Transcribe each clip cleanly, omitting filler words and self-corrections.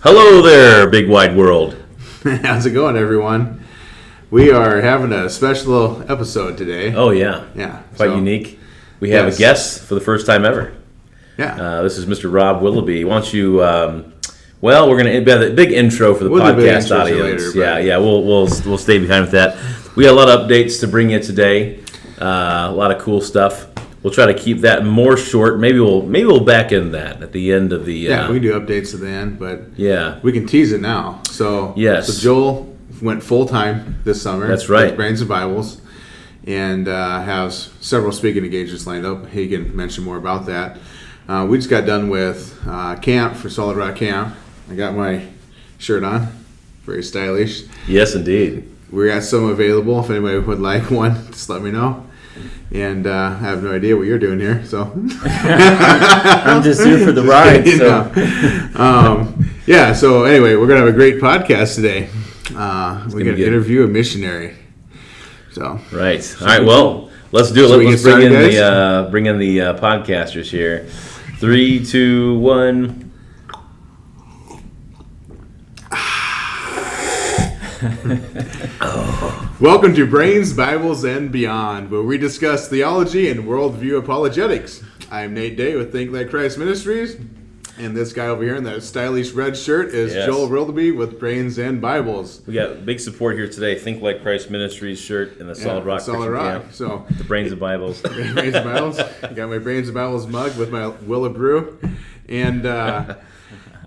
Hello there, big wide world. How's it going, everyone? We are having a special episode today. Oh, yeah. Yeah. Quite unique. We have a guest for the first time ever. Yeah. This is Mr. Rob Willoughby. Why don't you, we're going to have a big intro for the podcast audience. Later, we'll stay behind with that. We got a lot of updates to bring you today. A lot of cool stuff. We'll try to keep that more short. Maybe we'll back in that at the end of the. We can do updates at the end, but we can tease it now. So So Joel went full time this summer. That's right. With Brains and Bibles, and has several speaking engagements lined up. He can mention more about that. We just got done with camp for Solid Rock Camp. I got my shirt on, very stylish. Yes, indeed. We got some available. If anybody would like one, just let me know. And I have no idea what you're doing here, so I'm just here for the ride. So. So anyway, we're gonna have a great podcast today. We're gonna interview a missionary. So right, all right. Well, let's do it. Let's bring in the podcasters here. 3, 2, 1. Welcome to Brains, Bibles, and Beyond, where we discuss theology and worldview apologetics. I'm Nate Day with Think Like Christ Ministries, and this guy over here in that stylish red shirt is Joel Willoughby with Brains and Bibles. We got big support here today. Think Like Christ Ministries shirt and the Solid Rock. Camp. So the Brains and Bibles. Brains and Bibles. I got my Brains and Bibles mug with my Willow Brew, and.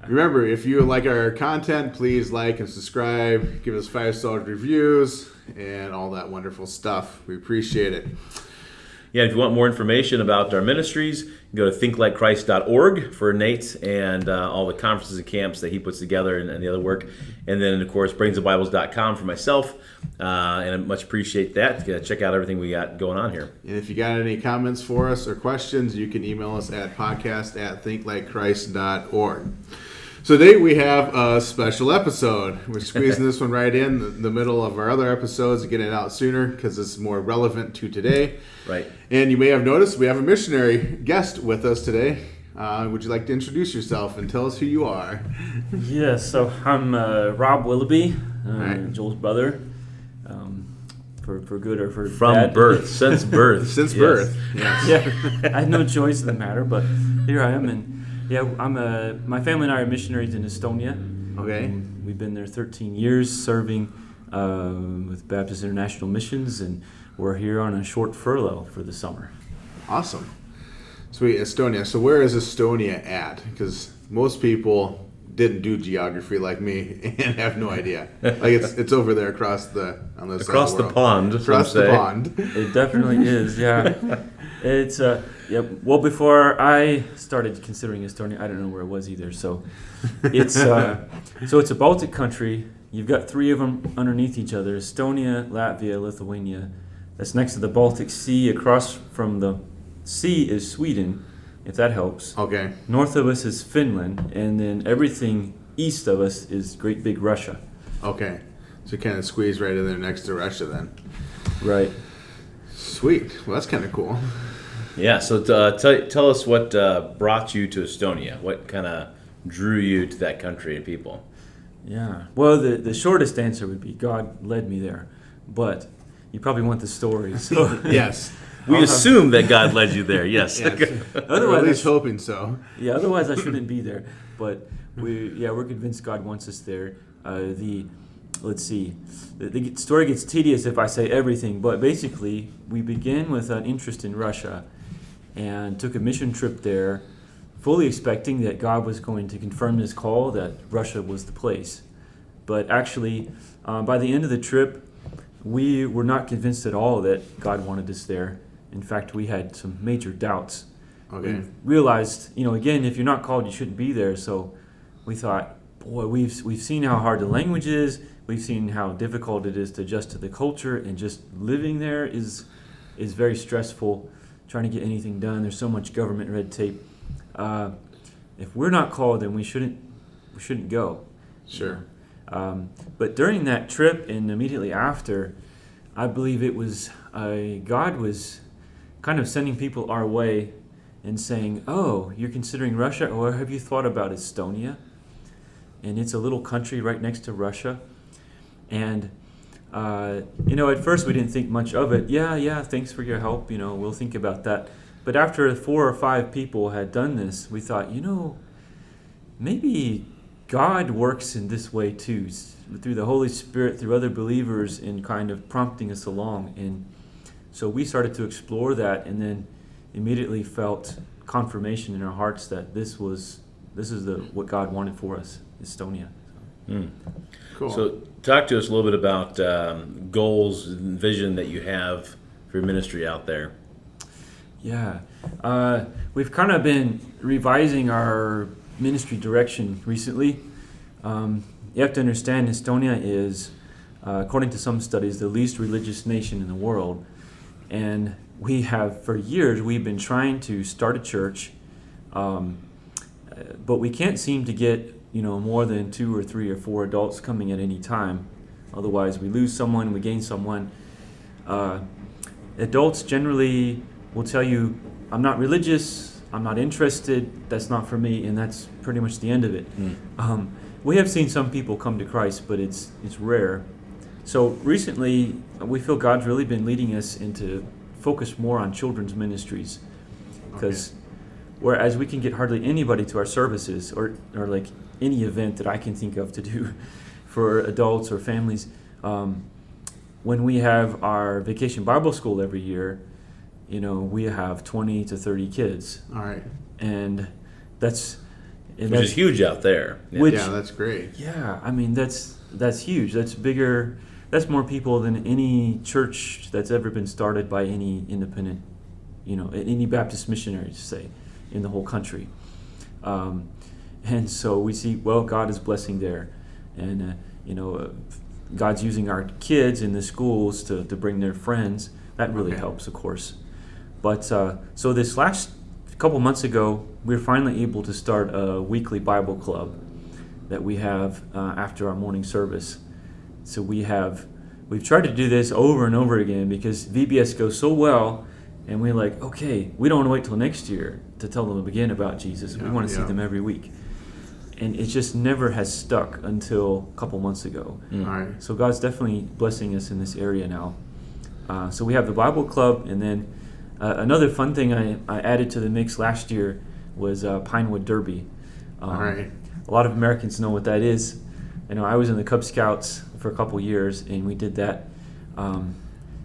Remember, if you like our content, please like and subscribe, give us 5-star reviews, and all that wonderful stuff. We appreciate it. Yeah, if you want more information about our ministries, go to thinklikechrist.org for Nate and all the conferences and camps that he puts together and the other work. And then, of course, brainsandbibles.com for myself. And I much appreciate that. Check out everything we got going on here. And if you got any comments for us or questions, you can email us at podcast@thinklikechrist.org. So today we have a special episode. We're squeezing this one right in the middle of our other episodes, getting it out sooner because it's more relevant to today. Right. And you may have noticed we have a missionary guest with us today. Would you like to introduce yourself and tell us who you are? Yes, so I'm Rob Willoughby, Joel's brother. For good or for bad. Since birth. Since birth. Yes. Yeah, I had no choice in the matter, but here I am. And my family and I are missionaries in Estonia. Okay. We've been there 13 years serving with Baptist International Missions, and we're here on a short furlough for the summer. Awesome. Sweet. Estonia. So where is Estonia at? Because most people didn't do geography like me and have no idea. Like it's over there across the pond. Across the pond. It definitely is. Yeah. It's Well, before I started considering Estonia, I don't know where it was either. So it's it's a Baltic country. You've got 3 of them underneath each other: Estonia, Latvia, Lithuania. That's next to the Baltic Sea. Across from the sea is Sweden, if that helps. Okay. North of us is Finland, and then everything east of us is great big Russia. Okay. So kind of squeeze right in there next to Russia then. Right. Sweet. Well, that's kind of cool. Yeah, so tell us what brought you to Estonia. What kind of drew you to that country and people? Yeah. Well, the shortest answer would be God led me there. But you probably want the story. So yes. We assume that God led you there, yes. Otherwise, at least hoping so. Yeah, otherwise I shouldn't be there. But we're convinced God wants us there. Let's see. The story gets tedious if I say everything, but basically we begin with an interest in Russia and took a mission trip there, fully expecting that God was going to confirm his call that Russia was the place. But actually, by the end of the trip, we were not convinced at all that God wanted us there. In fact, we had some major doubts. Okay. We realized, again, if you're not called, you shouldn't be there. So we thought, boy, we've seen how hard the language is. We've seen how difficult it is to adjust to the culture, and just living there is very stressful. Trying to get anything done, there's so much government red tape. If we're not called, then we shouldn't go. Sure. But during that trip and immediately after, I believe it was God was kind of sending people our way and saying, "Oh, you're considering Russia, or have you thought about Estonia?" and it's a little country right next to Russia. And at first we didn't think much of it. Yeah, thanks for your help. We'll think about that. But after 4 or 5 people had done this, we thought, maybe God works in this way too, through the Holy Spirit, through other believers, in kind of prompting us along. And so we started to explore that, and then immediately felt confirmation in our hearts that this is what God wanted for us, Estonia. Cool. So talk to us a little bit about goals and vision that you have for your ministry out there. Yeah. We've kind of been revising our ministry direction recently. You have to understand, Estonia is, according to some studies, the least religious nation in the world. And we have, for years, we've been trying to start a church, but we can't seem to get more than 2 or 3 or 4 adults coming at any time. Otherwise, we lose someone, we gain someone. Adults generally will tell you, I'm not religious, I'm not interested, that's not for me, and that's pretty much the end of it. We have seen some people come to Christ, but it's rare. So recently, we feel God's really been leading us into focus more on children's ministries, because whereas we can get hardly anybody to our services or like any event that I can think of to do for adults or families, when we have our vacation Bible school every year, we have 20 to 30 kids. All right. And that's is huge out there. Yeah, that's great. Yeah, I mean that's huge. That's bigger. That's more people than any church that's ever been started by any independent, any Baptist missionaries, say, in the whole country. And so we see, God is blessing there, and God's using our kids in the schools to bring their friends. That really helps, of course. But so this last couple months ago, we were finally able to start a weekly Bible club that we have after our morning service. So we've tried to do this over and over again because VBS goes so well, and we're like, okay, we don't want to wait till next year to tell them again about Jesus. We want to see them every week. And it just never has stuck until a couple months ago. All right. So God's definitely blessing us in this area now. So we have the Bible club, and then another fun thing I added to the mix last year was Pinewood Derby. All right. A lot of Americans know what that is. I was in the Cub Scouts for a couple years, and we did that.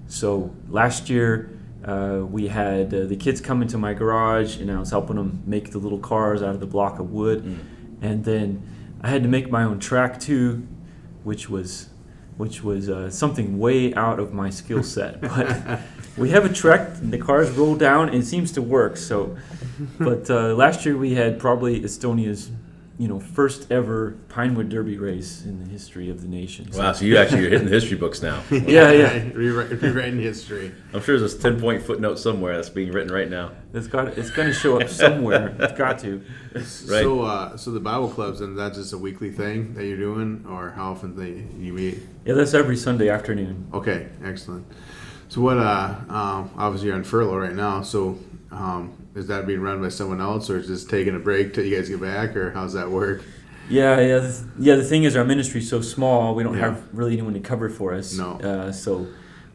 So last year we had the kids come into my garage, and I was helping them make the little cars out of the block of wood. And then I had to make my own track too, which was something way out of my skill set. But we have a track, and the cars roll down, and it seems to work. So, but last year we had probably Estonia's first ever Pinewood Derby race in the history of the nation. Wow, so you're hitting the history books now. Yeah. Rewriting history. I'm sure there's a 10-point footnote somewhere that's being written right now. It's going to show up somewhere. It's got to. Right. So the Bible clubs, and that's just a weekly thing that you're doing, or how often you meet? Yeah, that's every Sunday afternoon. Okay, excellent. So what? Obviously you're on furlough right now. So is that being run by someone else, or is just taking a break till you guys get back, or how's that work? Yeah. The thing is, our ministry is so small, we don't have really anyone to cover for us. No. So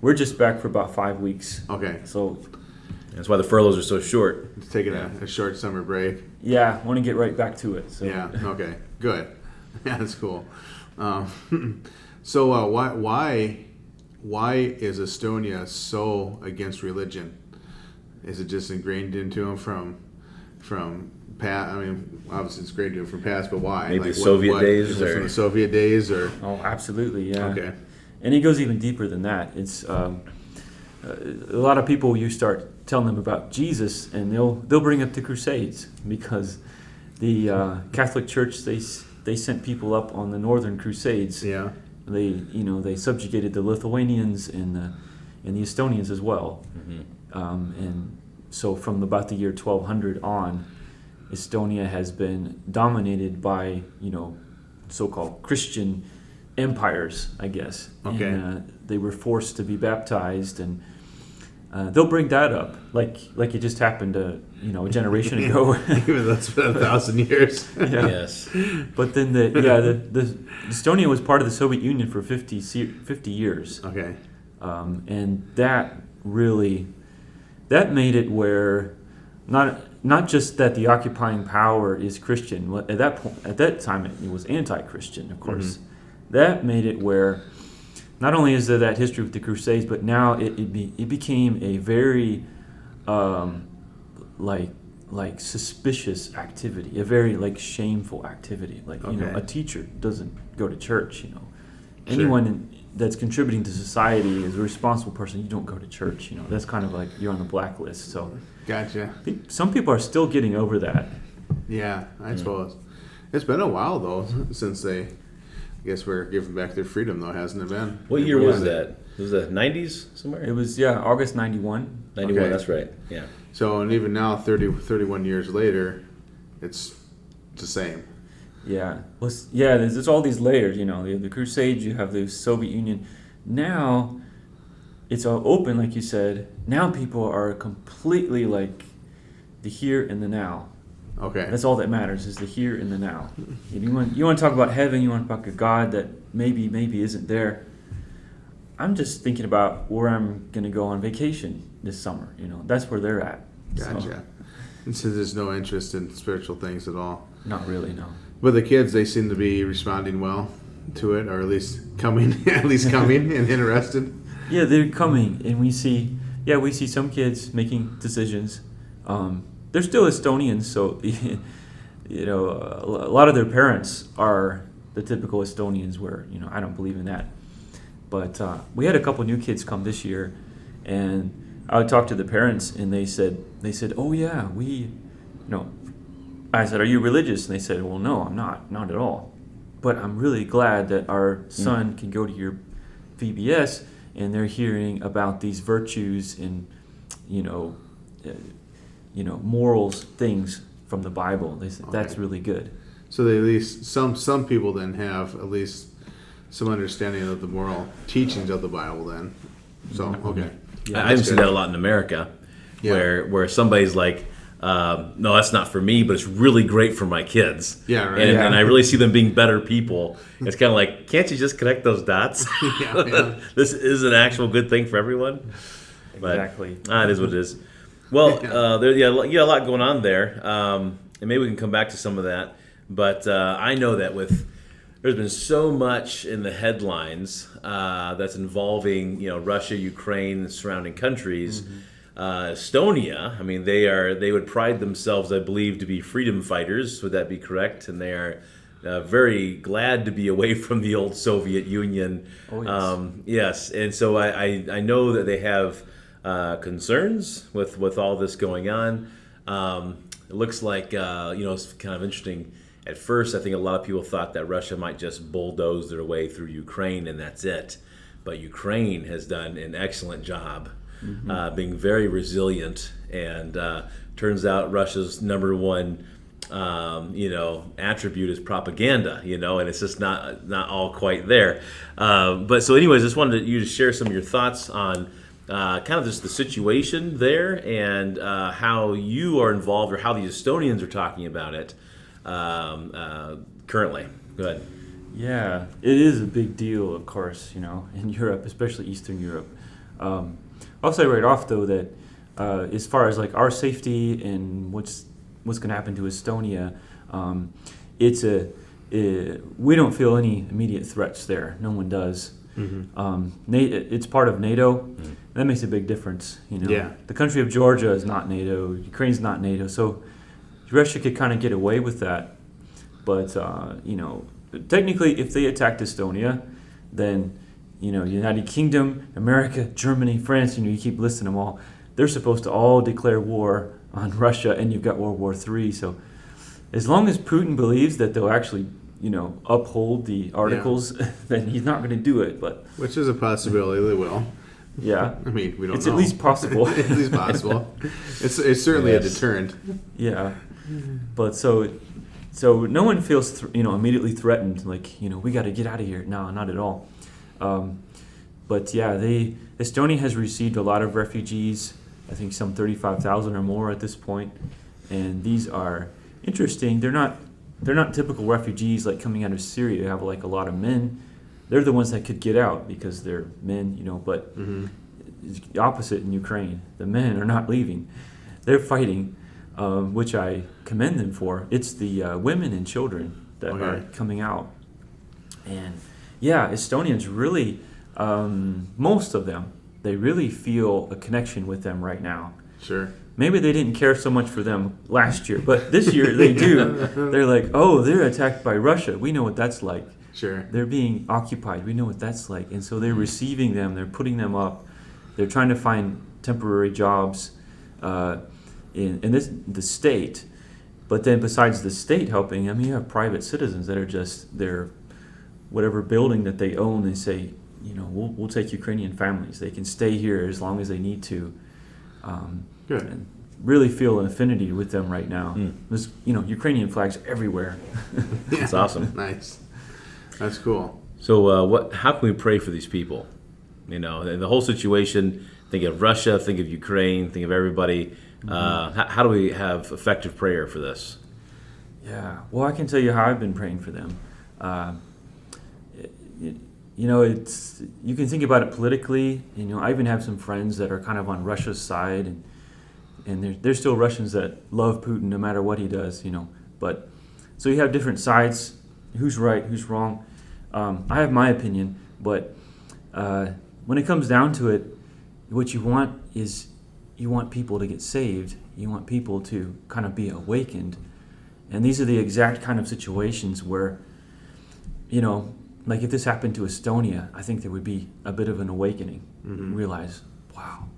we're just back for about 5 weeks. Okay. So that's why the furloughs are so short. It's taking a short summer break. Yeah, want to get right back to it. So. Yeah. Okay. Good. Yeah, that's cool. So why is Estonia so against religion? Is it just ingrained into them from past? I mean, obviously it's ingrained into them from past, but why? Maybe Soviet days, is it from the Soviet days, or? Oh, absolutely, yeah. Okay. And it goes even deeper than that. It's a lot of people, you start telling them about Jesus, and they'll bring up the Crusades, because the Catholic Church, they sent people up on the Northern Crusades. Yeah. They subjugated the Lithuanians and the Estonians as well. Mm-hmm. And so from about the year 1200 on, Estonia has been dominated by so-called Christian empires, I guess. Okay. And they were forced to be baptized, and they'll bring that up like it just happened a generation ago. Even though it's been 1,000 years. Yeah. Yes. But then the Estonia was part of the Soviet Union for 50 years. Okay. And that made it where not just that the occupying power is Christian. At that time it was anti-Christian, of course. Mm-hmm. That made it where not only is there that history with the Crusades, but now it became a very like suspicious activity, a very like shameful activity. Like a teacher doesn't go to church. Anyone that's contributing to society is a responsible person. You don't go to church. That's kind of like you're on the blacklist. So Gotcha. some people are still getting over that. Yeah, I suppose. It's been a while though since they, I guess, we're giving back their freedom though, hasn't it been? What year was that? Was it the 90s somewhere? It was August 91. 91. Okay. That's right. Yeah. So, and even now, 31 years later, it's the same. Yeah. Well, there's all these layers. The Crusades. You have the Soviet Union. Now, it's all open, like you said. Now people are completely like the here and the now. Okay. That's all that matters is the here and the now. You want to talk about heaven. You want to talk about a God that maybe isn't there. I'm just thinking about where I'm going to go on vacation this summer. That's where they're at. Gotcha. So, And so there's no interest in spiritual things at all. not really, no. But the kids, they seem to be responding well to it, or at least coming and interested. Yeah, they're coming, and we see some kids making decisions. They're still Estonians, so a lot of their parents are the typical Estonians, where I don't believe in that. But we had a couple new kids come this year, and I would talk to the parents, and they said, oh yeah, I said, are you religious? And they said, well, no, I'm not at all. But I'm really glad that our son can go to your VBS, and they're hearing about these virtues and morals, things from the Bible. They said that's really good. So they at least some people then have at least some understanding of the moral teachings of the Bible then. So okay. Yeah, I see that a lot in America, Yeah. where somebody's like, no, that's not for me, but it's really great for my kids. Yeah, right. And I really see them being better people. It's kind of like, can't you just connect those dots? Yeah. This is an actual good thing for everyone. But, Exactly. it is what it is. Well, there's a lot going on there, and maybe we can come back to some of that. But I know that there's been so much in the headlines that's involving Russia, Ukraine, and surrounding countries. Mm-hmm. Estonia, I mean, they would pride themselves, I believe, to be freedom fighters. Would that be correct? And they are very glad to be away from the old Soviet Union. Oh, yes. Yes, and so I know that they have concerns with all this going on. It looks like it's kind of interesting. At first, I think a lot of people thought that Russia might just bulldoze their way through Ukraine and that's it. But Ukraine has done an excellent job. Being very resilient, and turns out Russia's number one, attribute is propaganda, and it's just not all quite there. But so, anyways, just wanted you to share some of your thoughts on kind of just the situation there and how you are involved, or how the Estonians are talking about it currently. Go ahead. Yeah, it is a big deal, of course, in Europe, especially Eastern Europe. I'll say right off, though, that as far as like our safety and what's going to happen to Estonia, we don't feel any immediate threats there. No one does. It's part of NATO. That makes a big difference. Yeah. The country of Georgia is not NATO. Ukraine's not NATO. So Russia could kind of get away with that. But technically, if they attacked Estonia, then United Kingdom, America, Germany, France, you keep listing them all. They're supposed to all declare war on Russia, and you've got World War III. So as long as Putin believes that they'll actually, uphold the articles, then he's not going to do it. But Which is a possibility they will. yeah, I mean, we don't it's know. at least possible. At least possible. It's certainly a Yes. deterrent. Yeah, but so no one feels immediately threatened. Like we got to get out of here. No, not at all. But yeah, Estonia has received a lot of refugees. I think some 35,000 or more at this point, and these are interesting. They're not typical refugees like coming out of Syria. They have like a lot of men. They're the ones that could get out because they're men, But it's the opposite in Ukraine. The men are not leaving; they're fighting, which I commend them for. It's the women and children that are coming out, and yeah, Estonians really, most of them, they really feel a connection with them right now. Sure. Maybe they didn't care so much for them last year, but this year they do. They're like, oh, they're attacked by Russia. We know what that's like. Sure. They're being occupied. We know what that's like. And so they're receiving them. They're putting them up. They're trying to find temporary jobs in the state. But then besides the state helping, you have private citizens that are just, they're whatever building that they own, they say, we'll take Ukrainian families. They can stay here as long as they need to. Good. And really feel an affinity with them right now. There's, Ukrainian flags everywhere. That's awesome. Nice. That's cool. So how can we pray for these people? The whole situation, think of Russia, think of Ukraine, think of everybody. How do we have effective prayer for this? Yeah. Well, I can tell you how I've been praying for them. It's, you can think about it politically. I even have some friends that are kind of on Russia's side, and there's still Russians that love Putin no matter what he does. But so you have different sides. Who's right? Who's wrong? I have my opinion, but when it comes down to it, what you want is you want people to get saved. You want people to kind of be awakened, and these are the exact kind of situations where, like if this happened to Estonia, I think there would be a bit of an awakening. Realize, wow,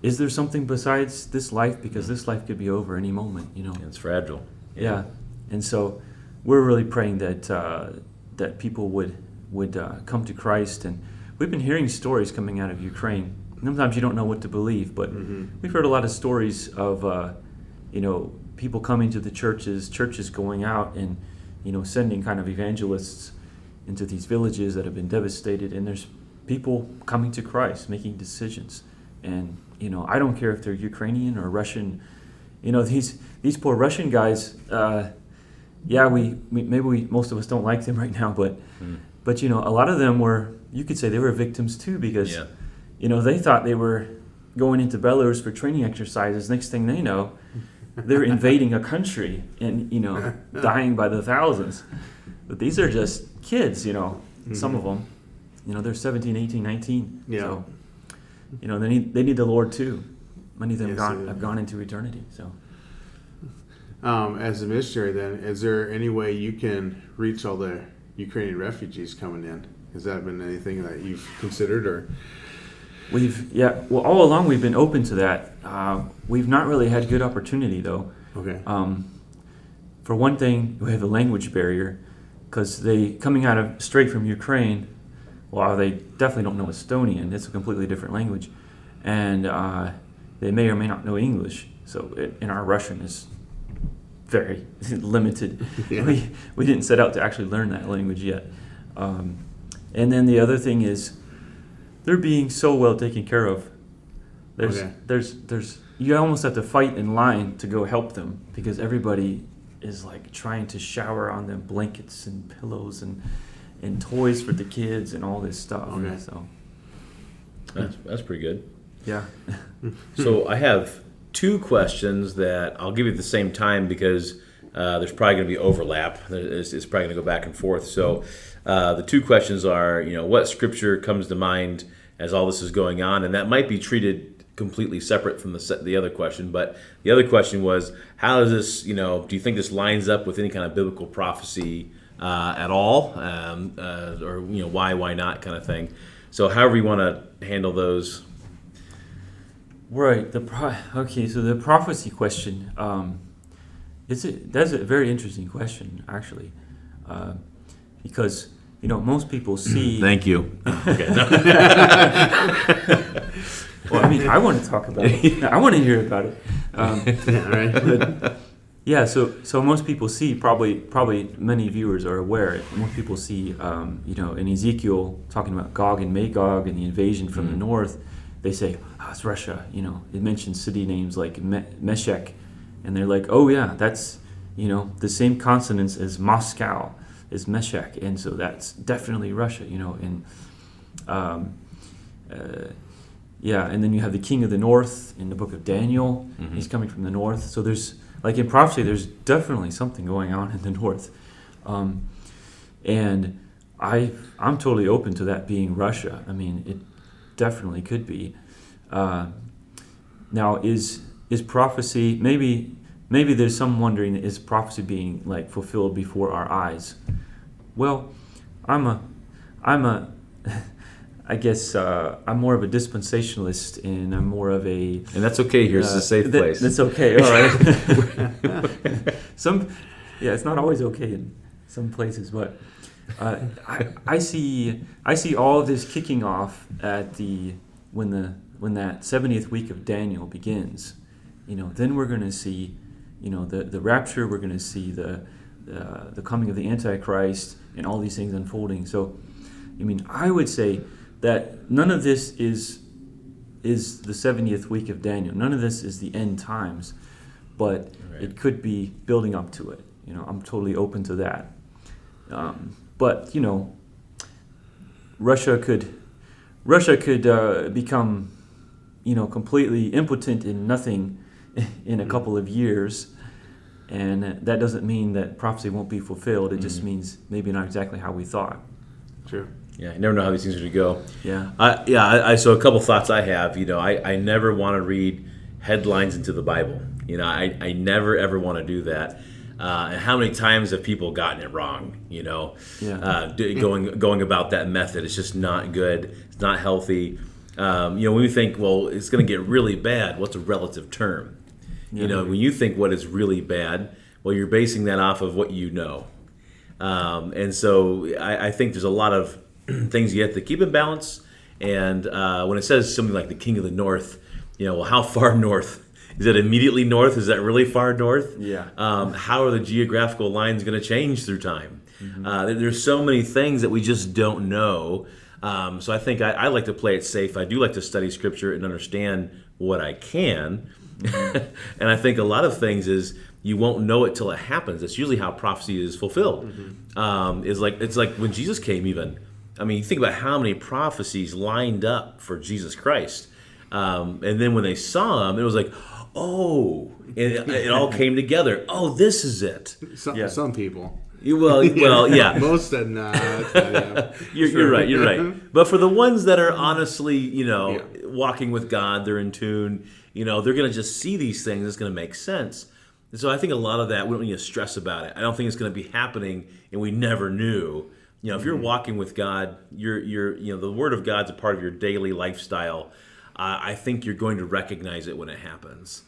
is there something besides this life? Because this life could be over any moment. It's fragile. Yeah, and so we're really praying that that people would come to Christ. And we've been hearing stories coming out of Ukraine. Sometimes you don't know what to believe, but we've heard a lot of stories of people coming to the churches going out and sending kind of evangelists into these villages that have been devastated, and there's people coming to Christ, making decisions. And I don't care if they're Ukrainian or Russian. These poor Russian guys. Maybe most of us don't like them right now, but a lot of them were. You could say they were victims too, because they thought they were going into Belarus for training exercises. Next thing they know, they're invading a country and dying by the thousands. But these are just kids, some of them, they're 17, 18, 19. Yeah. So, they need the Lord too. Many of them Yes, have gone into eternity. So, as a missionary, then, is there any way you can reach all the Ukrainian refugees coming in? Has that been anything that you've considered, or? All along we've been open to that. We've not really had good opportunity though. Okay. For one thing, we have a language barrier, because they coming straight from Ukraine. Well, they definitely don't know Estonian. It's a completely different language, and they may or may not know English. So, and our Russian is very limited. Yeah. We didn't set out to actually learn that language yet. And then the other thing is, they're being so well taken care of. There's you almost have to fight in line to go help them, because everybody is like trying to shower on them blankets and pillows and toys for the kids and all this stuff. Okay. So That's pretty good. yeah. So I have two questions that I'll give you at the same time, because there's probably going to be overlap. It's probably going to go back and forth. So the two questions are, what scripture comes to mind as all this is going on? And that might be treated completely separate from the other question. But the other question was, how does this, do you think this lines up with any kind of biblical prophecy at all? Or, why not kind of thing? So however you want to handle those. Right. So the prophecy question, that's a very interesting question, actually, because most people see. Thank you. Okay. Well, I want to talk about it. I want to hear about it. Yeah, right. Yeah, so most people see, probably many viewers are aware, most people see, in Ezekiel talking about Gog and Magog and the invasion from the north, they say, it's Russia, it mentions city names like Meshech, and they're like, oh yeah, that's, the same consonants as Moscow, as Meshech, and so that's definitely Russia, and and then you have the king of the north in the book of Daniel, he's coming from the north, so there's, like in prophecy, there's definitely something going on in the north, and I'm totally open to that being Russia. I mean, it definitely could be. Now, is prophecy, maybe there's some wondering, is prophecy being like fulfilled before our eyes? Well, I guess I'm more of a dispensationalist, and I'm more of a... And that's okay. Here's a safe place. That's okay. All right. It's not always okay in some places, but I see all of this kicking off at when that 70th week of Daniel begins. Then we're going to see, the rapture. We're going to see the coming of the Antichrist and all these things unfolding. So, I would say that none of this is the 70th week of Daniel. None of this is the end times, but it could be building up to it. I'm totally open to that. But Russia could become, completely impotent in nothing in a couple of years, and that doesn't mean that prophecy won't be fulfilled. It just means maybe not exactly how we thought. True. Yeah, you never know how these things are going to go. Yeah. So a couple thoughts I have. I never want to read headlines into the Bible. I never ever want to do that. And how many times have people gotten it wrong? Going about that method, it's just not good. It's not healthy. When we think, well, it's going to get really bad, what's a relative term? When you think what is really bad, well, you're basing that off of what you know. And so I think there's a lot of things you have to keep in balance. And when it says something like the king of the north, well, how far north? Is it immediately north? Is that really far north? Yeah. How are the geographical lines going to change through time? There's so many things that we just don't know. So I think I like to play it safe. I do like to study Scripture and understand what I can. And I think a lot of things is you won't know it till it happens. That's usually how prophecy is fulfilled. It's like when Jesus came even. You think about how many prophecies lined up for Jesus Christ. And then when they saw him, it was like, oh, it all came together. Oh, this is it. Some people. Well, yeah. Most did not. Yeah. You're right. But for the ones that are honestly, walking with God, they're in tune, they're going to just see these things. It's going to make sense. And so I think a lot of that, we don't need to stress about it. I don't think it's going to be happening and we never knew. If you're walking with God, you're the Word of God's a part of your daily lifestyle. I think you're going to recognize it when it happens.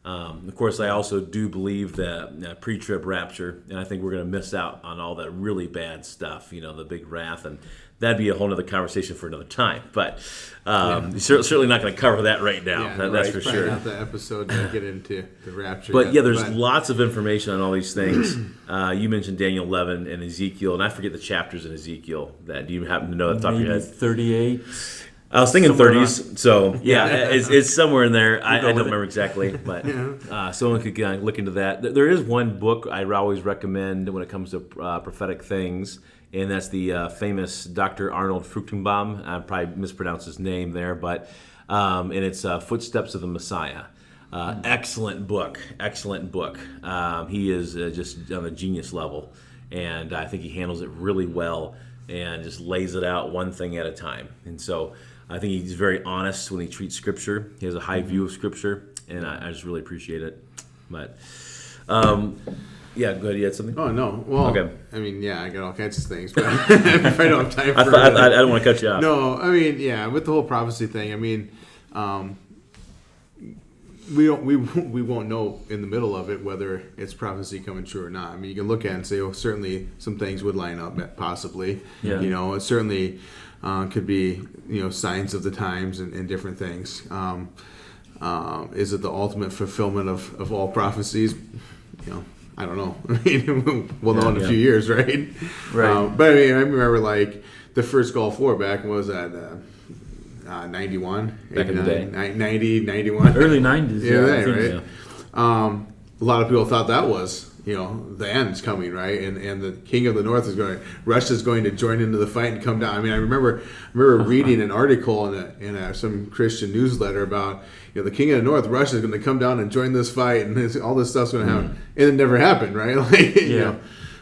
Of course, I also do believe that pre-trib rapture, and I think we're going to miss out on all that really bad stuff, the big wrath, and that'd be a whole other conversation for another time. But certainly not going to cover that right now. That's for sure. Not the episode to get into the rapture. But there's lots of information on all these things. You mentioned Daniel 11 and Ezekiel, and I forget the chapters in Ezekiel. Do you happen to know at the top of your head? 38. I was thinking 30s, so it's somewhere in there. I don't remember exactly, but someone could look into that. There is one book I always recommend when it comes to prophetic things, and that's the famous Dr. Arnold Fruchtenbaum. I probably mispronounced his name there, but and it's Footsteps of the Messiah. Excellent book. He is just on a genius level, and I think he handles it really well and just lays it out one thing at a time. And so I think he's very honest when he treats Scripture. He has a high view of Scripture, and I just really appreciate it. But, go ahead. You had something? Oh, no. Well, okay. I got all kinds of things, but if I don't have time for it. I don't want to cut you off. No, with the whole prophecy thing, we won't know in the middle of it whether it's prophecy coming true or not. You can look at it and say, oh, certainly some things would line up, possibly. Yeah. It certainly could be, signs of the times and different things. Is it the ultimate fulfillment of all prophecies? I don't know. I mean, we'll know in a few years, right? Right. But I mean, I remember like the first Gulf War back, what was that? 91? Back in the day. 90, 91. Early 90s. Yeah, I think. right? A lot of people thought that was, the end's coming, right? And the king of the north Russia's going to join into the fight and come down. I mean, I remember reading an article in some Christian newsletter about, the king of the north, Russia's going to come down and join this fight, and all this stuff's going to happen. And it never happened, right?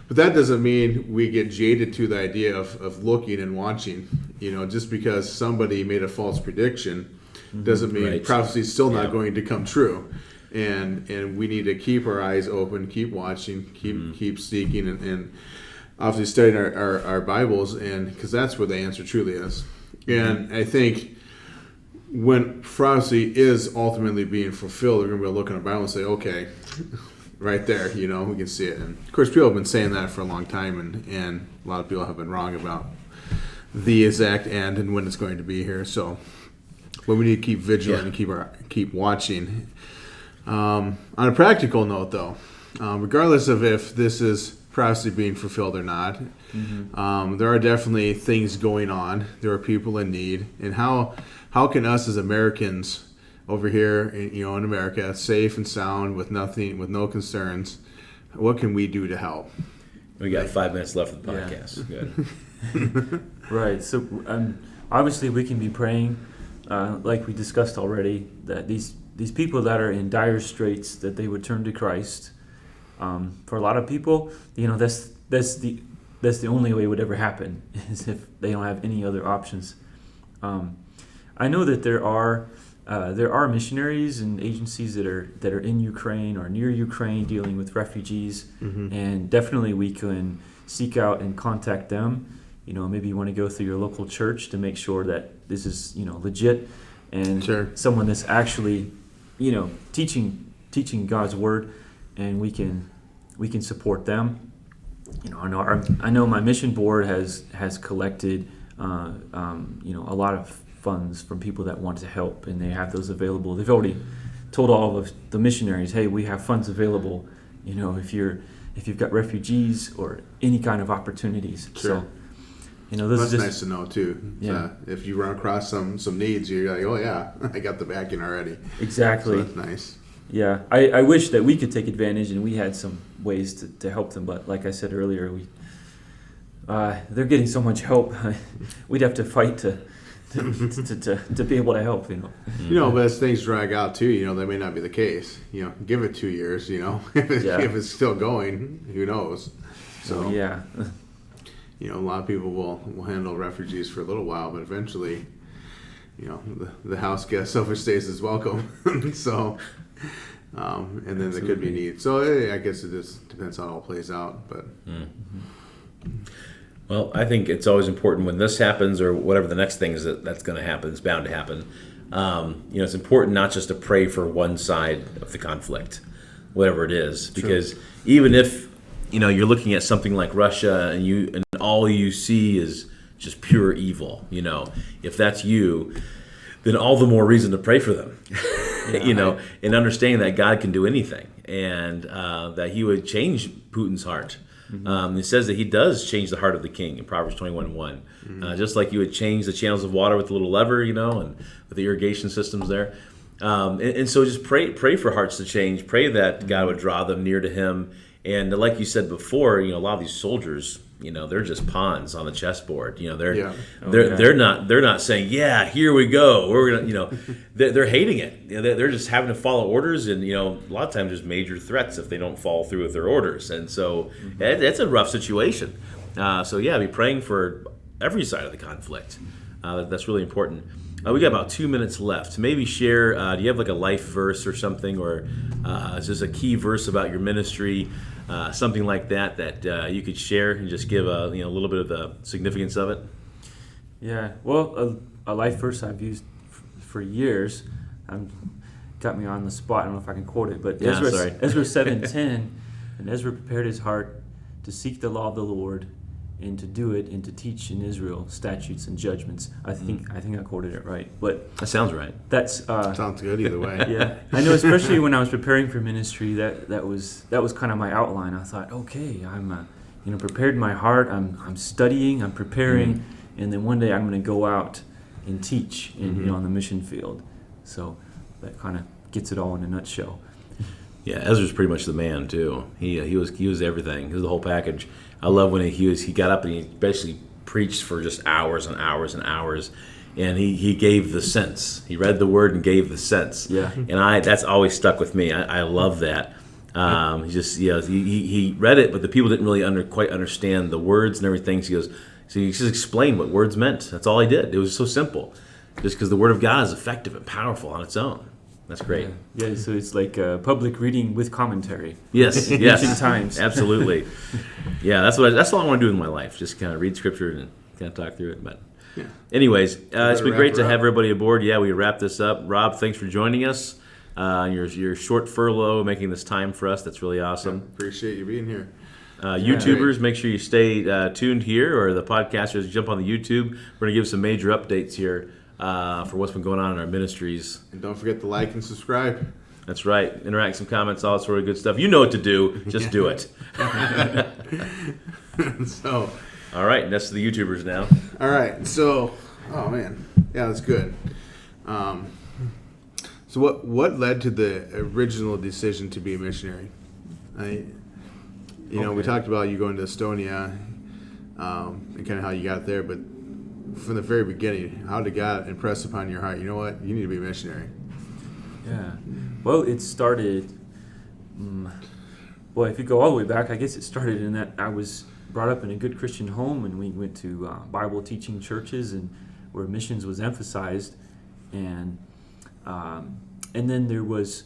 But that doesn't mean we get jaded to the idea of looking and watching. Just because somebody made a false prediction doesn't mean prophecy's still not going to come true. And we need to keep our eyes open, keep watching, keep seeking, and obviously studying our Bibles, and because that's where the answer truly is. And I think when prophecy is ultimately being fulfilled, we're going to be able to look in our Bible and say, okay, right there, we can see it. And of course, people have been saying that for a long time, and a lot of people have been wrong about the exact end and when it's going to be here. So, but we need to keep vigilant and keep watching. On a practical note, though, regardless of if this is prophecy being fulfilled or not, there are definitely things going on. There are people in need, and how can us as Americans over here, in America, safe and sound with no concerns, what can we do to help? We got 5 minutes left of the podcast. Good. Right. So obviously we can be praying, like we discussed already, that these people that are in dire straits, that they would turn to Christ. For a lot of people, that's the only way it would ever happen, is if they don't have any other options. I know that there are missionaries and agencies that are in Ukraine or near Ukraine dealing with refugees, and definitely we can seek out and contact them. Maybe you want to go through your local church to make sure that this is legit, and someone that's actually teaching God's word, and we can support them. I know my mission board has collected a lot of funds from people that want to help, and they have those available. They've already told all of the missionaries, hey, we have funds available, if you've got refugees or any kind of opportunities. Sure. So that's nice to know too. Yeah. If you run across some needs, you're like, oh yeah, I got the backing already. Exactly. So that's nice. Yeah, I wish that we could take advantage and we had some ways to help them, but like I said earlier, they're getting so much help. We'd have to fight to be able to help. But as things drag out too, that may not be the case. Give it 2 years. If it's still going, who knows? So yeah. A lot of people will handle refugees for a little while, but eventually, the house guest overstays is welcome. So, and then there could be need. So I guess it just depends how it all plays out. But well, I think it's always important when this happens, or whatever the next thing is that's going to happen, it's bound to happen. It's important not just to pray for one side of the conflict, whatever it is, because even if you're looking at something like Russia and all you see is just pure evil, if that's you, then all the more reason to pray for them, and understanding that God can do anything, and that He would change Putin's heart. It says that He does change the heart of the king in Proverbs 21:1, just like you would change the channels of water with a little lever, and with the irrigation systems there. And so just pray for hearts to change. Pray that God would draw them near to Him. And like you said before, a lot of these soldiers, they're just pawns on the chessboard. They're not saying, yeah, here we go. We're gonna, they're hating it. They're just having to follow orders, and a lot of times there's major threats if they don't follow through with their orders, and so it's a rough situation. Be praying for every side of the conflict. That's really important. We got about 2 minutes left. Maybe share. Do you have like a life verse or something, or is this a key verse about your ministry? Something like that you could share and just give a little bit of the significance of it. Yeah, well, a life verse I've used for years. Got me on the spot. I don't know if I can quote it, but Ezra 7:10, and Ezra prepared his heart to seek the law of the Lord and to do it and to teach in Israel statutes and judgments. I think I quoted it right, but That sounds right. that's Sounds good either way. yeah. I know, especially when I was preparing for ministry, that was kind of my outline. I thought, okay, I'm prepared in my heart. I'm studying. I'm preparing, and then one day I'm going to go out and teach on the mission field. So that kind of gets it all in a nutshell. Yeah, Ezra's pretty much the man too. He was everything. He was the whole package. I love when he got up and he basically preached for just hours and hours and hours, and he gave the sense. He read the word and gave the sense. Yeah. And that's always stuck with me. I love that. He just he read it, but the people didn't really quite understand the words and everything. So he just explained what words meant. That's all he did. It was so simple, just because the word of God is effective and powerful on its own. That's great. Yeah, so it's like public reading with commentary. Yes, in yes, ancient times. Absolutely. Yeah, that's all I want to do in my life. Just kind of read scripture and kind of talk through it. But, anyways, it's been great to have everybody aboard. Yeah, we wrap this up. Rob, thanks for joining us. Your short furlough, making this time for us. That's really awesome. Appreciate you being here. YouTubers, make sure you stay tuned here, or the podcasters, jump on the YouTube. We're going to give some major updates here for what's been going on in our ministries. And don't forget to like and subscribe. That's right. Interact, some comments, all that sort of good stuff. You know what to do. Just do it. So, all right, that's the YouTubers now. all right. So, oh man, yeah, that's good. So what led to the original decision to be a missionary? We talked about you going to Estonia, and kind of how you got there, but from the very beginning, how did God impress upon your heart? You know what? You need to be a missionary. Yeah. Well, it started. If you go all the way back, I guess it started in that I was brought up in a good Christian home, and we went to Bible teaching churches, and where missions was emphasized, and then there was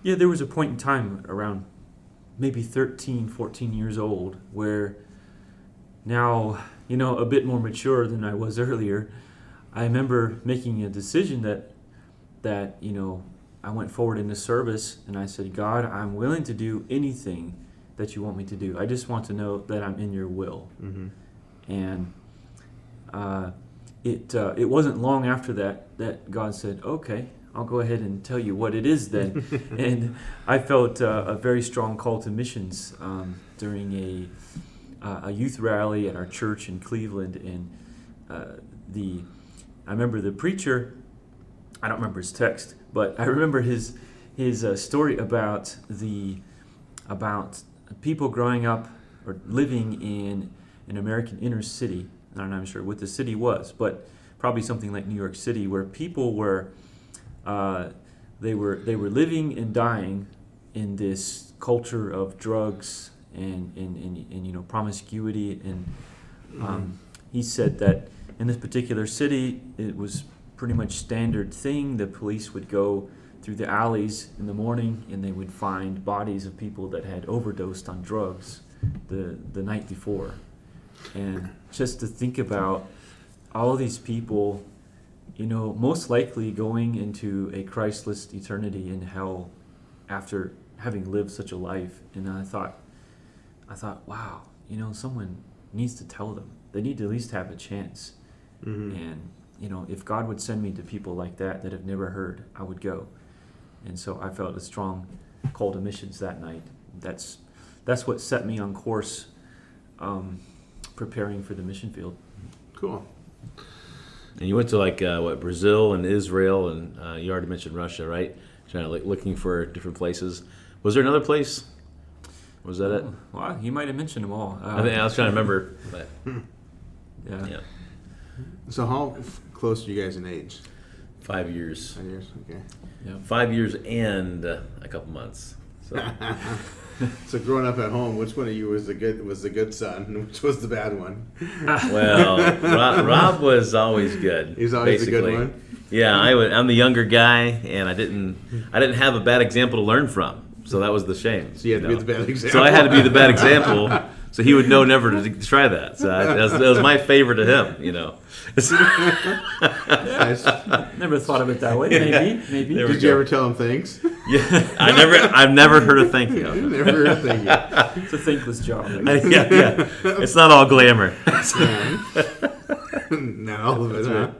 a point in time around maybe 13, 14 years old where now, a bit more mature than I was earlier, I remember making a decision that I went forward in the service and I said, God, I'm willing to do anything that you want me to do. I just want to know that I'm in your will. Mm-hmm. And it wasn't long after that God said, okay, I'll go ahead and tell you what it is then. And I felt a very strong call to missions during a youth rally at our church in Cleveland. And I remember the preacher, I don't remember his text, but I remember his story about people growing up or living in an American inner city. I'm not sure what the city was, but probably something like New York City, where people were they were living and dying in this culture of drugs and promiscuity. And he said that in this particular city, it was pretty much standard thing. The police would go through the alleys in the morning and they would find bodies of people that had overdosed on drugs the night before. And just to think about all these people, most likely going into a Christless eternity in hell after having lived such a life. And I thought, wow, someone needs to tell them. They need to at least have a chance. Mm-hmm. And if God would send me to people like that have never heard, I would go. And so I felt a strong call to missions that night. That's what set me on course, preparing for the mission field. Cool. And you went to Brazil and Israel, and you already mentioned Russia, right? Trying to looking for different places. Was there another place? Was that it? Well, you might have mentioned them all. I was trying to remember. But, yeah. So how close are you guys in age? 5 years. 5 years, okay. Yeah. 5 years and a couple months. So. So growing up at home, which one of you was the good son, and which was the bad one? Well, Rob was always good. He's always basically. the good one. Yeah, I'm the younger guy, and I didn't have a bad example to learn from. So that was the shame. So you had to be the bad example. So I had to be the bad example So he would know never to try that. So that was my favor to him, Nice. Never thought of it that way. Maybe. There we Did you go. ever tell him thanks? Yeah, I've never heard of thank you. Never heard of thank you. It's a thankless job. Yeah. It's not all glamour. Not all of it, huh?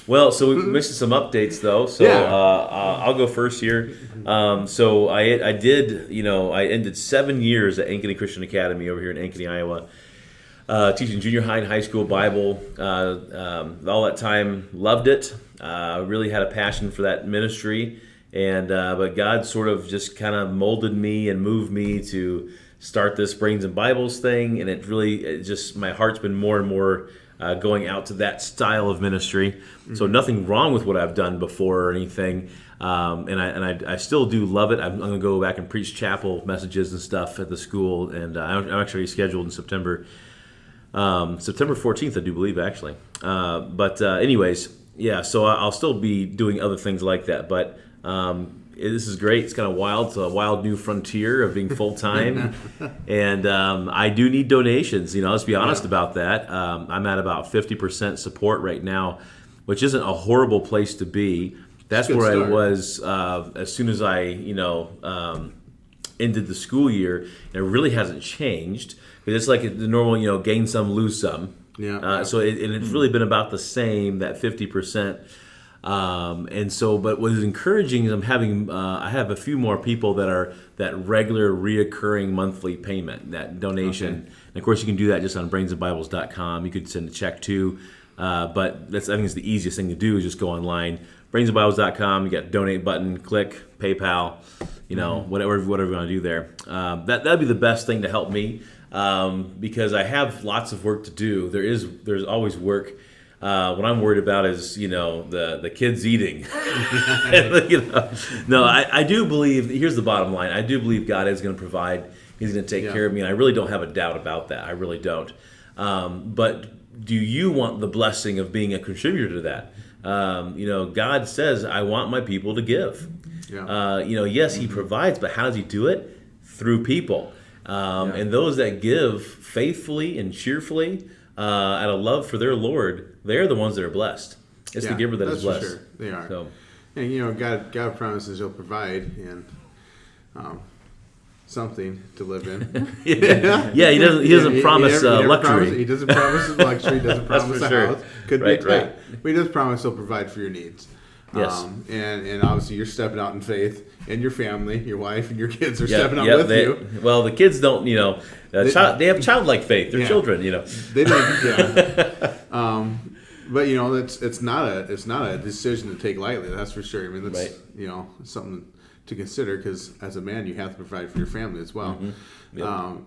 Well, so we mentioned some updates though. So Yeah. I'll go first here. So I ended 7 years at Ankeny Christian Academy over here in Ankeny, Iowa, teaching junior high and high school Bible. All that time, loved it. Really had a passion for that ministry, and but God sort of just kind of molded me and moved me to start this Brains and Bibles thing, and my heart's been more and more going out to that style of ministry. Mm-hmm. So nothing wrong with what I've done before or anything, and I still do love it. I'm going to go back and preach chapel messages and stuff at the school, and I'm actually scheduled in September 14th, I do believe, actually. Anyways, yeah. So I'll still be doing other things like that, but. This is great. It's kind of wild. It's a wild new frontier of being full-time. And I do need donations. Let's be honest about that. I'm at about 50% support right now, which isn't a horrible place to be. That's where I was as soon as I, ended the school year. And it really hasn't changed. It's like the normal, gain some, lose some. Yeah. So it's really been about the same, that 50%. But what is encouraging is I have a few more people that are that regular reoccurring monthly payment, that donation. Okay. And of course you can do that just on brainsandbibles.com. You could send a check too, but I think it's the easiest thing to do is just go online, brainsandbibles.com. You got donate button, click PayPal, whatever you want to do there. That'd be the best thing to help me, because I have lots of work to do. There's always work. What I'm worried about is, the kids eating. No, I do believe, here's the bottom line, I do believe God is going to provide. He's going to take care of me, and I really don't have a doubt about that. I really don't. But do you want the blessing of being a contributor to that? God says, I want my people to give. Yeah. Yes, He provides, but how does He do it? Through people. And those that give faithfully and cheerfully, out of love for their Lord, they're the ones that are blessed. It's the giver that is blessed. For sure. They are. So, and God promises He'll provide and something to live in. He doesn't promise luxury. He doesn't promise luxury. He doesn't promise a house. Could be a tent. Right. But He does promise He'll provide for your needs. Yes. And obviously you're stepping out in faith, and your family, your wife, and your kids are stepping out with you. Well, the kids don't, they have childlike faith. They're children, They don't, but it's not a decision to take lightly. That's for sure. I mean, that's something to consider, because as a man, you have to provide for your family as well. Mm-hmm. Yep.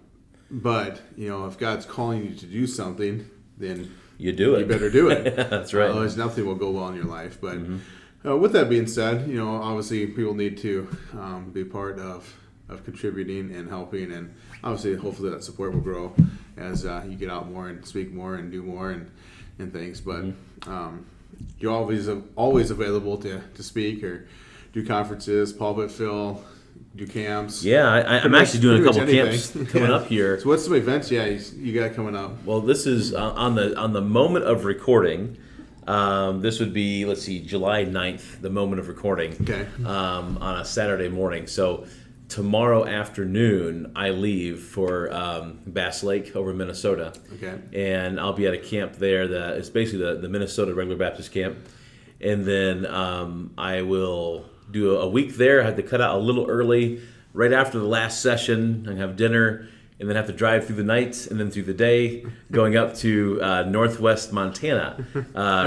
But if God's calling you to do something, then you do it. You better do it. That's right. Otherwise, nothing will go well in your life. But with that being said, obviously people need to be part of contributing and helping, and obviously hopefully that support will grow as you get out more and speak more and do more and things. But you're always available to speak or do conferences, pulpit fill, do camps. Yeah, I'm actually doing a couple camps coming up here. So what's some events? Yeah, you got coming up. Well, this is on the moment of recording. This would be, July 9th, the moment of recording. Okay. On a Saturday morning. So tomorrow afternoon, I leave for Bass Lake over in Minnesota. Okay. And I'll be at a camp there. It's basically the Minnesota Regular Baptist Camp. And then I will do a week there. I had to cut out a little early, right after the last session, and have dinner, and then have to drive through the night and then through the day, going up to northwest Montana,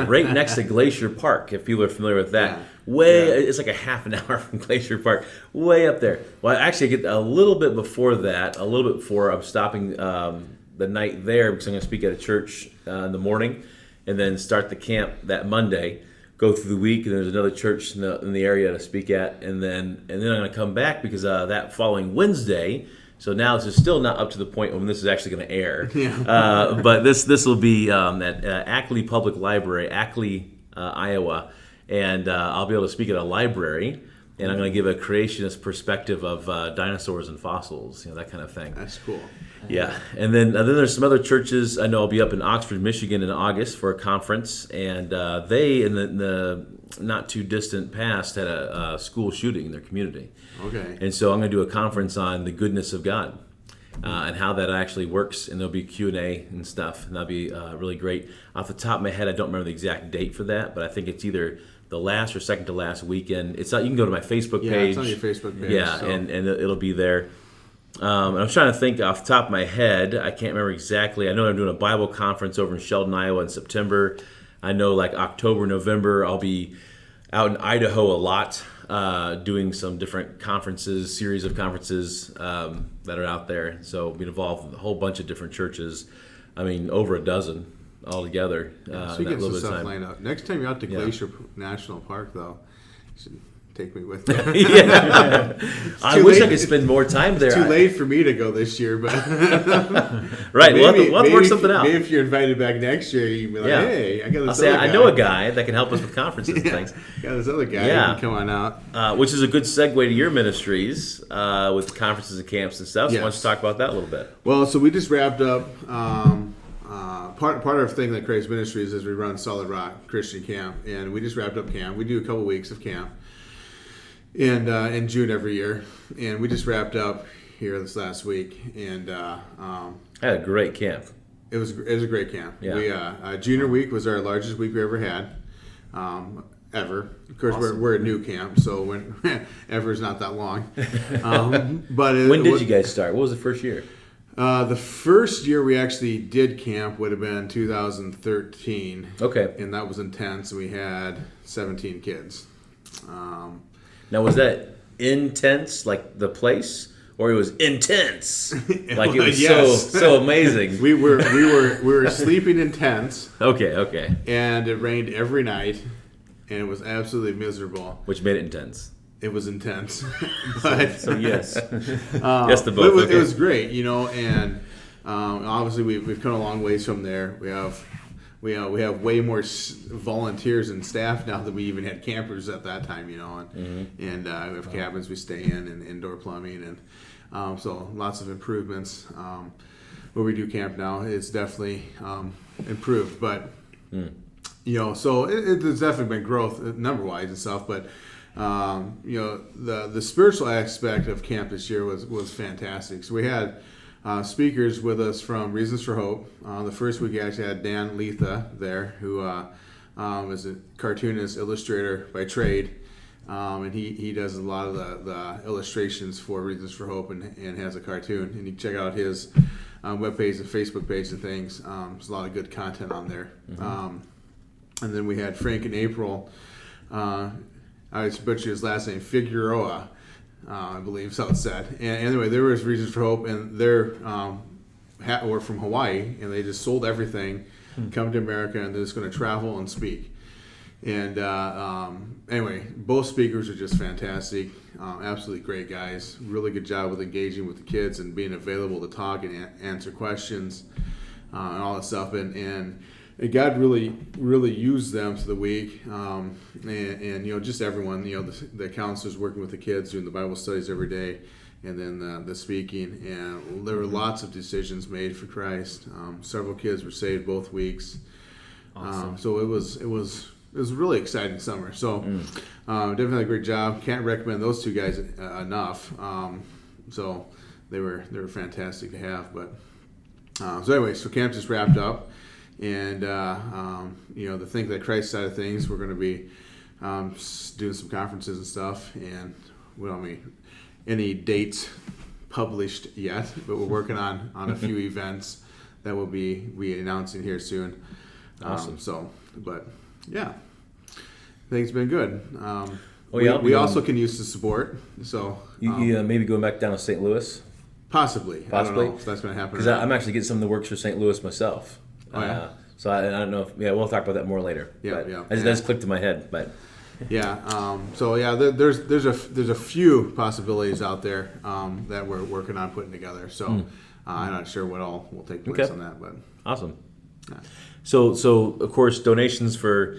right next to Glacier Park, if people are familiar with that. Yeah. It's like a half an hour from Glacier Park, way up there. Well, I actually get a little bit before that, I'm stopping the night there, because I'm going to speak at a church in the morning, and then start the camp that Monday. Go through the week, and there's another church in the area to speak at, and then I'm going to come back, because that following Wednesday. So now this is still not up to the point when this is actually going to air. Yeah. But this will be at Ackley Public Library, Ackley, Iowa, and I'll be able to speak at a library. and I'm going to give a creationist perspective of dinosaurs and fossils, that kind of thing. That's cool. Yeah, and then there's some other churches. I know I'll be up in Oxford, Michigan in August for a conference, and they, in the not too distant past, had a school shooting in their community. Okay. And so I'm going to do a conference on the goodness of God and how that actually works, and there'll be Q&A and stuff, and that'll be really great. Off the top of my head, I don't remember the exact date for that, but I think it's either the last or second to last weekend. It's not. You can go to my Facebook page. Yeah, it's on your Facebook page. Yeah, so. and it'll be there. And I'm trying to think off the top of my head. I can't remember exactly. I know I'm doing a Bible conference over in Sheldon, Iowa in September. I know like October, November, I'll be out in Idaho a lot doing some different conferences, series of conferences that are out there. So we'll be involved with a whole bunch of different churches. I mean, over a dozen altogether. So you get some stuff lined up. Next time you're out to Glacier National Park, though, you should take me with you. Yeah. I wish I could spend more time there. It's too late for me to go this year, but right, we'll have to work something out. Maybe if you're invited back next year, you can be like, hey, I got this other guy. I know a guy that can help us with conferences and things. Got this other guy. Yeah. Can come on out. Which is a good segue to your ministries with conferences and camps and stuff. So why don't you talk about that a little bit? Well, so we just wrapped up. Part of the thing that creates ministries is we run Solid Rock Christian Camp, and we just wrapped up camp. We do a couple weeks of camp in June every year, and we just wrapped up here this last week. And I had a great camp. It was a great camp. Yeah. We Junior week was our largest week we ever had, ever. Of course, awesome. we're a new camp, so when ever is not that long. But when did you guys start? What was the first year? The first year we actually did camp would have been 2013. Okay. And that was intense. We had 17 kids. Now, was that intense, like the place, or it was intense, like it was so amazing? we were sleeping in tents. Okay. And it rained every night, and it was absolutely miserable. Which made it intense. It was intense, but so yes, yes to both. It was great, and obviously we've come a long ways from there. We have way more volunteers and staff now than we even had campers at that time, and we have cabins we stay in and indoor plumbing, and so lots of improvements. Where we do camp now, it's definitely improved, but so there's definitely been growth number wise and stuff, but. The spiritual aspect of camp this year was fantastic. So we had speakers with us from Reasons for Hope. The first week we actually had Dan Letha there, who is a cartoonist, illustrator by trade, and he does a lot of the illustrations for Reasons for Hope and has a cartoon. And you can check out his webpage and Facebook page and things. There's a lot of good content on there. And then we had Frank and April. I was butcher his last name, Figueroa, I believe, so it's said. And anyway, there was Reasons for Hope, and they're were from Hawaii, and they just sold everything, come to America, and they're just going to travel and speak. And anyway, both speakers are just fantastic, absolutely great guys. Really good job with engaging with the kids and being available to talk and answer questions and all that stuff. And God really used them through the week, and just everyone, the counselors working with the kids, doing the Bible studies every day, and then the speaking, and there were lots of decisions made for Christ. Several kids were saved both weeks. Awesome. So it was a really exciting summer. So definitely a great job. Can't recommend those two guys enough. So they were fantastic to have. But so anyway, so camp just wrapped up. And, the Think Like Christ side of things, we're going to be doing some conferences and stuff. And we don't have any dates published yet, but we're working on a few events that we'll be announcing here soon. Awesome. But yeah, things been good. We also can use the support. So you maybe going back down to St. Louis? Possibly. I don't know if that's going to happen. Because I'm actually getting some of the works for St. Louis myself. Oh, yeah. So I don't know if we'll talk about that more later. Yeah. That just clicked in my head, but yeah. There's a few possibilities out there that we're working on putting together. So I'm not sure what all will take place on that, but awesome. Yeah. So of course donations for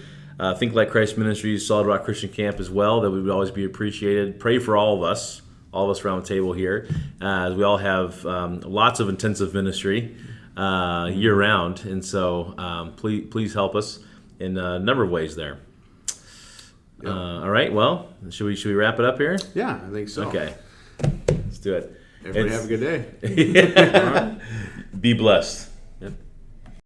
Think Like Christ Ministries, Solid Rock Christian Camp as well. That would always be appreciated. Pray for all of us around the table here, as we all have lots of intensive ministry year round, and so please help us in a number of ways there. Yep. All right. Well, should we wrap it up here? Yeah, I think so. Okay. Let's do it. Everybody have a good day. Be blessed.